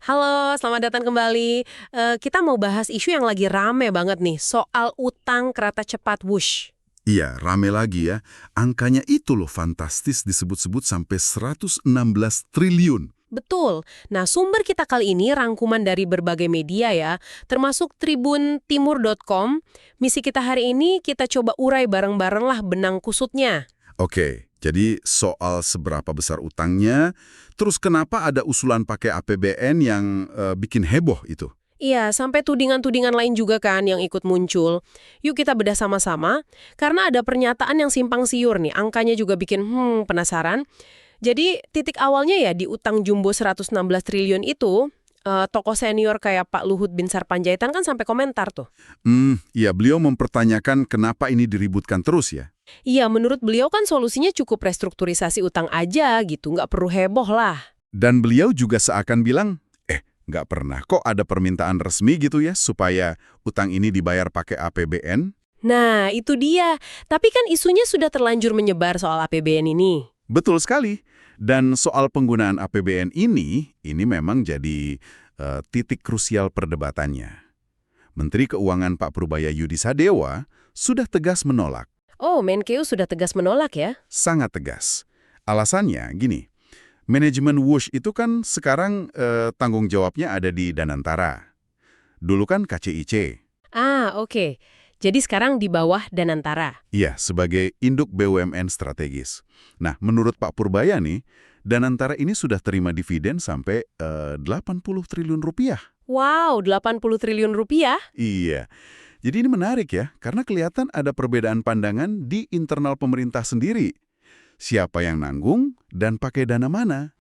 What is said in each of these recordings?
Halo, selamat datang kembali. Kita mau bahas isu yang lagi rame banget nih, soal utang kereta cepat Wush. Iya, rame lagi ya. Angkanya itu loh fantastis disebut-sebut sampai 116 triliun. Betul. Nah, sumber kita kali ini rangkuman dari berbagai media ya, termasuk tribuntimur.com. Misi kita hari ini kita coba urai bareng-bareng lah benang kusutnya. Oke, jadi soal seberapa besar utangnya, terus kenapa ada usulan pakai APBN yang bikin heboh itu? Iya, sampai tudingan-tudingan lain juga kan yang ikut muncul. Yuk kita bedah sama-sama, karena ada pernyataan yang simpang siur nih, angkanya juga bikin penasaran. Jadi titik awalnya ya di utang jumbo 116 triliun itu, tokoh senior kayak Pak Luhut Bin Sarpanjaitan kan sampai komentar tuh. Iya, beliau mempertanyakan kenapa ini diributkan terus ya. Iya, menurut beliau kan solusinya cukup restrukturisasi utang aja gitu, nggak perlu heboh lah. Dan beliau juga seakan bilang, nggak pernah kok ada permintaan resmi gitu ya, supaya utang ini dibayar pakai APBN. Nah, itu dia. Tapi kan isunya sudah terlanjur menyebar soal APBN ini. Betul sekali. Dan soal penggunaan APBN ini memang jadi titik krusial perdebatannya. Menteri Keuangan Pak Purbaya Yudi Sadewa sudah tegas menolak, Oh, Menkeu sudah tegas menolak ya? sangat tegas. Alasannya gini, manajemen Wush itu kan sekarang tanggung jawabnya ada di Danantara. Dulu kan KCIC. Ah, oke. Jadi sekarang di bawah Danantara. Iya, sebagai induk BUMN strategis. Nah, menurut Pak Purbaya nih, Danantara ini sudah terima dividen sampai 80 triliun rupiah. Wow, 80 triliun rupiah? Iya. Jadi ini menarik ya, karena kelihatan ada perbedaan pandangan di internal pemerintah sendiri. Siapa yang nanggung dan pakai dana mana?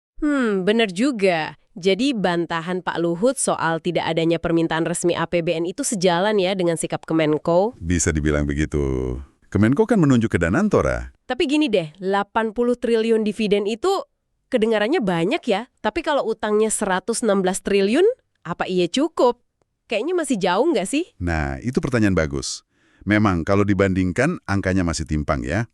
Bener juga. Jadi bantahan Pak Luhut soal tidak adanya permintaan resmi APBN itu sejalan ya dengan sikap Kemenko. Bisa dibilang begitu. Kemenko kan menunjuk ke Danantora. Tapi gini deh, 80 triliun dividen itu kedengarannya banyak ya. Tapi kalau utangnya 116 triliun, apa iya cukup? Kayaknya masih jauh nggak sih? Nah, itu pertanyaan bagus. Memang kalau dibandingkan, angkanya masih timpang ya.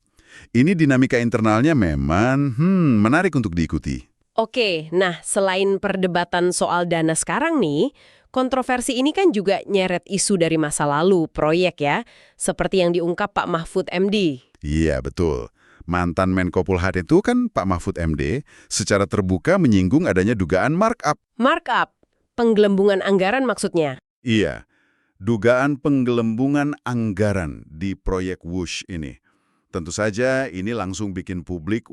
Ini dinamika internalnya memang menarik untuk diikuti. Oke, nah selain perdebatan soal dana sekarang nih, kontroversi ini kan juga nyeret isu dari masa lalu, proyek ya, seperti yang diungkap Pak Mahfud MD. Iya, betul. Mantan Menko Polhukam itu kan Pak Mahfud MD secara terbuka menyinggung adanya dugaan markup. Markup, penggelembungan anggaran maksudnya. Iya, dugaan penggelembungan anggaran di proyek Wush ini. Tentu saja ini langsung bikin publik,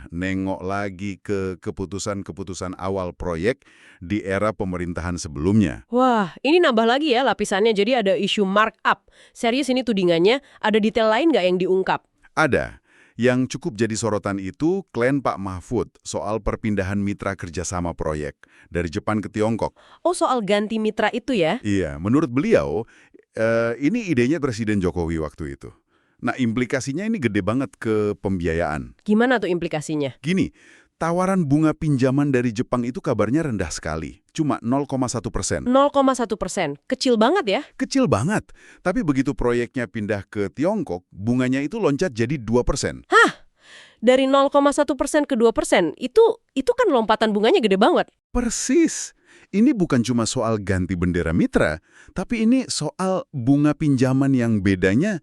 nengok lagi ke keputusan-keputusan awal proyek di era pemerintahan sebelumnya. Wah, ini nambah lagi ya lapisannya, jadi ada isu markup. Serius ini tudingannya, ada detail lain nggak yang diungkap? Ada. Yang cukup jadi sorotan itu klaim Pak Mahfud soal perpindahan mitra kerjasama proyek dari Jepang ke Tiongkok. Oh, soal ganti mitra itu ya? Iya, menurut beliau, ini idenya Presiden Jokowi waktu itu. Nah, implikasinya ini gede banget ke pembiayaan. Gimana tuh implikasinya? Gini, tawaran bunga pinjaman dari Jepang itu kabarnya rendah sekali, cuma 0,1%. 0,1%, kecil banget ya? Kecil banget, tapi begitu proyeknya pindah ke Tiongkok, bunganya itu loncat jadi 2%. Hah? Dari 0,1% ke 2%, itu kan lompatan bunganya gede banget. Persis. Ini bukan cuma soal ganti bendera mitra, tapi ini soal bunga pinjaman yang bedanya,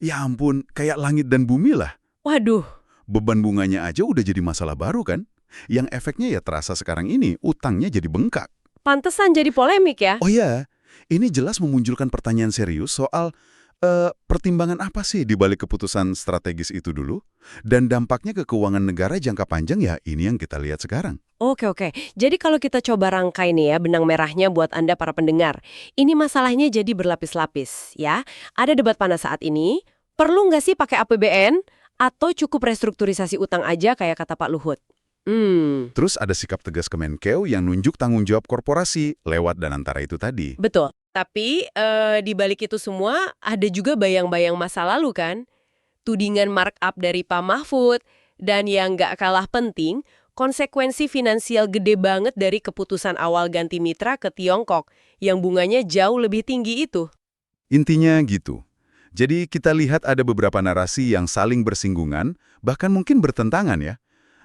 ya ampun, kayak langit dan bumi lah. Waduh, Beban bunganya aja udah jadi masalah baru kan? Yang efeknya ya terasa sekarang ini, utangnya jadi bengkak. pantesan jadi polemik ya? Oh iya, ini jelas memunculkan pertanyaan serius soal pertimbangan apa sih di balik keputusan strategis itu dulu? Dan dampaknya ke keuangan negara jangka panjang ya ini yang kita lihat sekarang. Oke. Jadi kalau kita coba rangkai nih ya benang merahnya buat Anda para pendengar. Ini masalahnya jadi berlapis-lapis ya. Ada debat panas saat ini. Perlu nggak sih pakai APBN? Atau cukup restrukturisasi utang aja kayak kata Pak Luhut? Terus ada sikap tegas Kemenkeu yang nunjuk tanggung jawab korporasi lewat Danantara itu tadi. Betul. Tapi di balik itu semua ada juga bayang-bayang masa lalu kan? Tudingan markup dari Pak Mahfud. Dan yang nggak kalah penting, konsekuensi finansial gede banget dari keputusan awal ganti mitra ke Tiongkok yang bunganya jauh lebih tinggi itu. Intinya gitu. Jadi kita lihat ada beberapa narasi yang saling bersinggungan, bahkan mungkin bertentangan ya.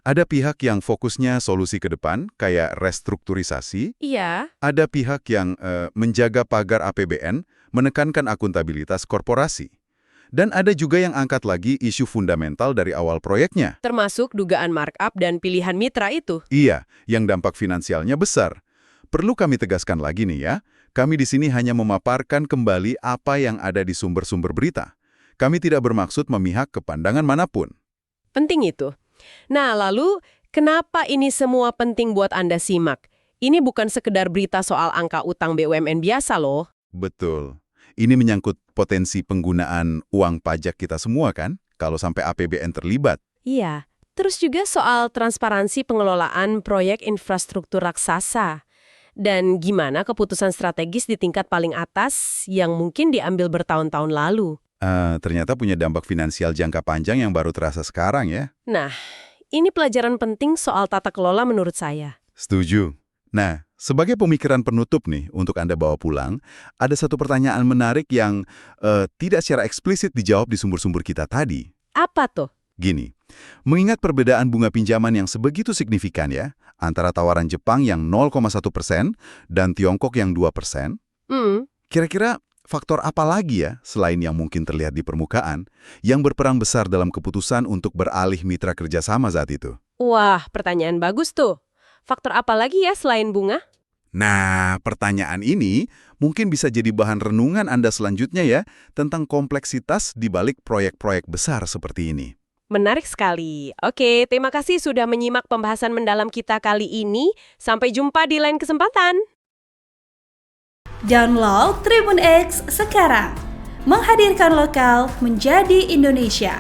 Ada pihak yang fokusnya solusi ke depan, kayak restrukturisasi. Iya. Ada pihak yang menjaga pagar APBN, menekankan akuntabilitas korporasi. Dan ada juga yang angkat lagi isu fundamental dari awal proyeknya. Termasuk dugaan markup dan pilihan mitra itu. Iya, yang dampak finansialnya besar. Perlu kami tegaskan lagi nih ya, kami di sini hanya memaparkan kembali apa yang ada di sumber-sumber berita. Kami tidak bermaksud memihak ke pandangan manapun. Penting itu. Nah, lalu kenapa ini semua penting buat Anda simak? Ini bukan sekedar berita soal angka utang BUMN biasa loh. Betul. Ini menyangkut potensi penggunaan uang pajak kita semua kan, kalau sampai APBN terlibat. Iya. Terus juga soal transparansi pengelolaan proyek infrastruktur raksasa. Dan gimana keputusan strategis di tingkat paling atas yang mungkin diambil bertahun-tahun lalu. Ternyata punya dampak finansial jangka panjang yang baru terasa sekarang ya. Nah, ini pelajaran penting soal tata kelola menurut saya. Setuju. Nah, sebagai pemikiran penutup nih untuk Anda bawa pulang, ada satu pertanyaan menarik yang tidak secara eksplisit dijawab di sumber-sumber kita tadi. Apa tuh? Gini, mengingat perbedaan bunga pinjaman yang sebegitu signifikan ya, antara tawaran Jepang yang 0,1% dan Tiongkok yang 2%, kira-kira faktor apa lagi ya, selain yang mungkin terlihat di permukaan, yang berperan besar dalam keputusan untuk beralih mitra kerjasama saat itu? Wah, pertanyaan bagus tuh. Faktor apa lagi ya selain bunga? Nah, pertanyaan ini mungkin bisa jadi bahan renungan Anda selanjutnya ya, tentang kompleksitas di balik proyek-proyek besar seperti ini. Menarik sekali. Oke, terima kasih sudah menyimak pembahasan mendalam kita kali ini. Sampai jumpa di lain kesempatan. Download Tribun X sekarang. Menghadirkan lokal menjadi Indonesia.